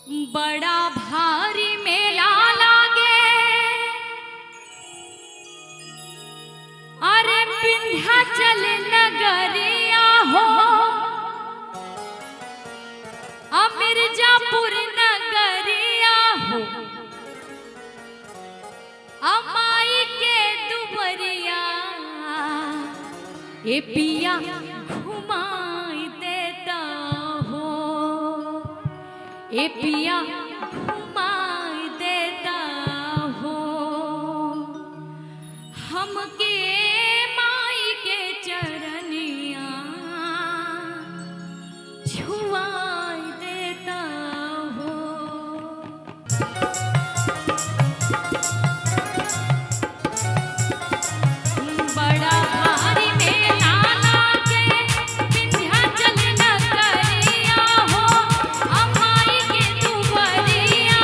बड़ा भारी मेला लागे अरे विंध्याचल नगरिया हो मिर्जापुर नगरिया हो अमाई के दुबरिया ए पिया घुमाई देता हो ए पिया घुमाई देता हो हमके माई के चरनिया छुआई देता हो। बड़ा भारी मेला लागे विंध्याचल नगरिया हो अमाई के दुबरिया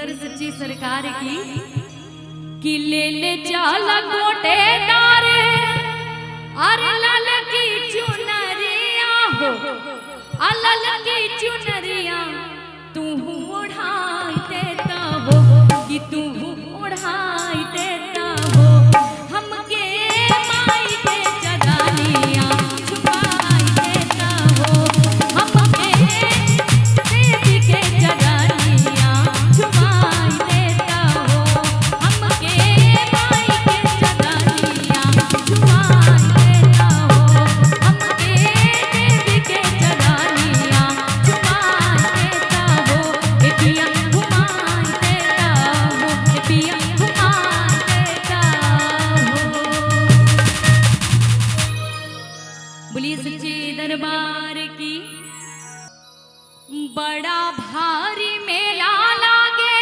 नजर सच्ची सरकार की कि ले चाला गोटेदार अरे लाल की चुनरिया हो अलल की चुनरिया तू ओढ़ाई देता हो कि तू ओढ़ाई देता हो हमके माई के चदानिया छुपाई देता हो हमके देवी के चदानिया छुपाई देता हो हमके माई के चदानिया छुपाई देता हो हमके देवी के चदानिया छुपाई देता हो ए पिया घुमाई देता हो ए पिया घुमाई देता हो। बोलिए सच्चे दरबार की। बड़ा भारी मेला लागे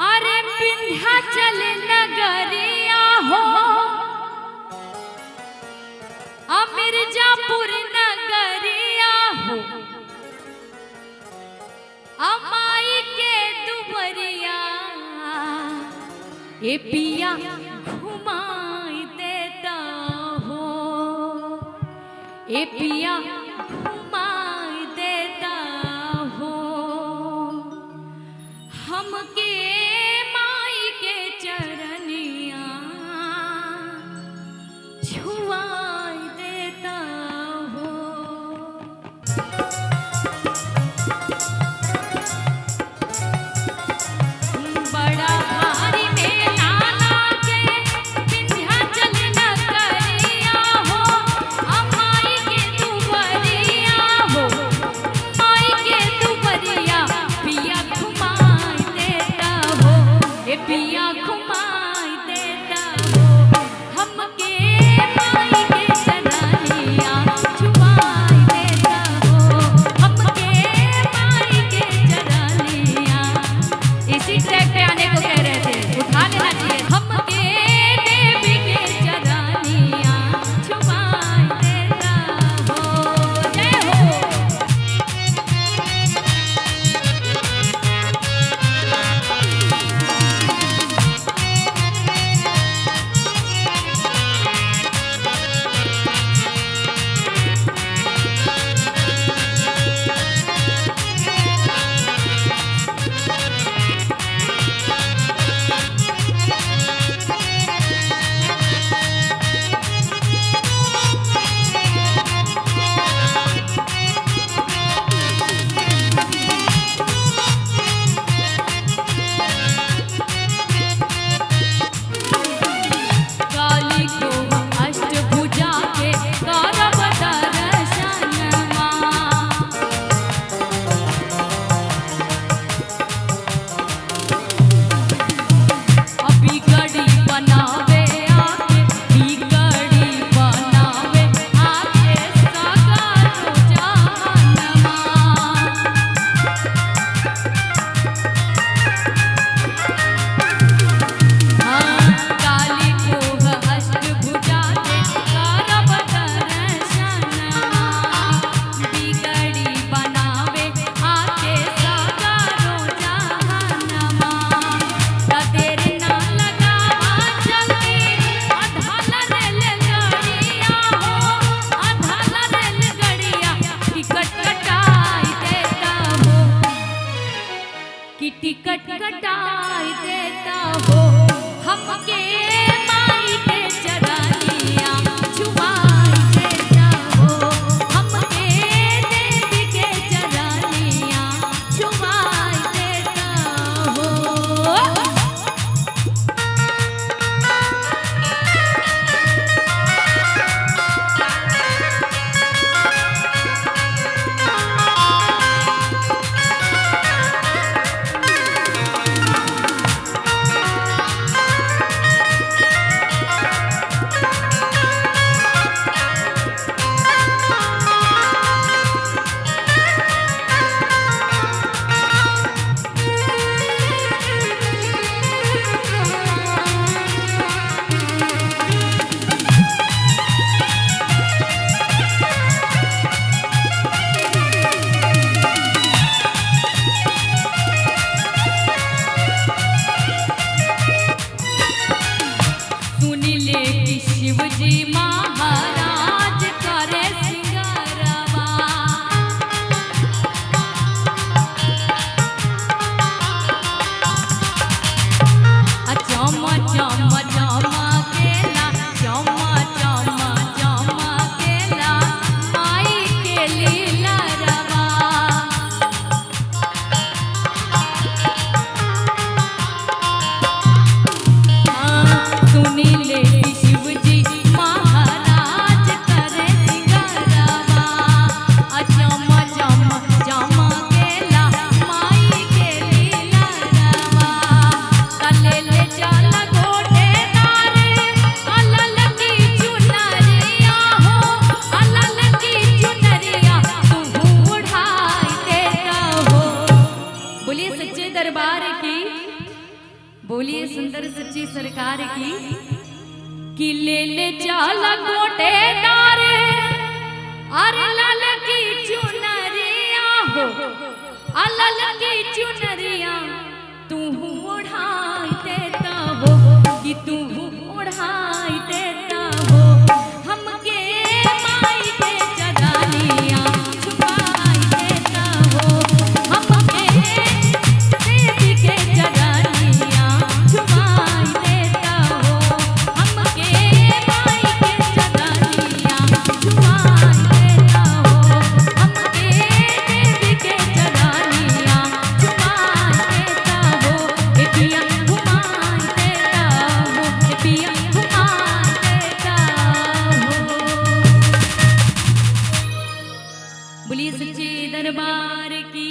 अरे विंध्याचल नगरिया हो मिर्जापुर नगरिया हो अमाई के दुबरिया ए पिया घुमाई देता हो ए पिया घुमाई देता हो हमके माई के चरनिया छुआई देता हो। बड़ा भारी मेला लागे विंध्याचल नगरिया हो अमाई के दुबरिया सरकार की कि ले चाला गोटेदार अरे लाल की चुनरिया हो अलल की चुनरिया तू ओढ़ाई देता हो कि तू ओढ़ाई देता हो हमके माई के चदानिया छुपाई देता हो हमके देवी के चदानिया छुपाई देता हो हमके माई के चदानिया छुपाई देता हो हमके देवी के चदानिया छुपाई देता हो ए पिया घुमाई देता हो ए पिया घुमाई देता हो। बोलिए सच्चे दरबार की।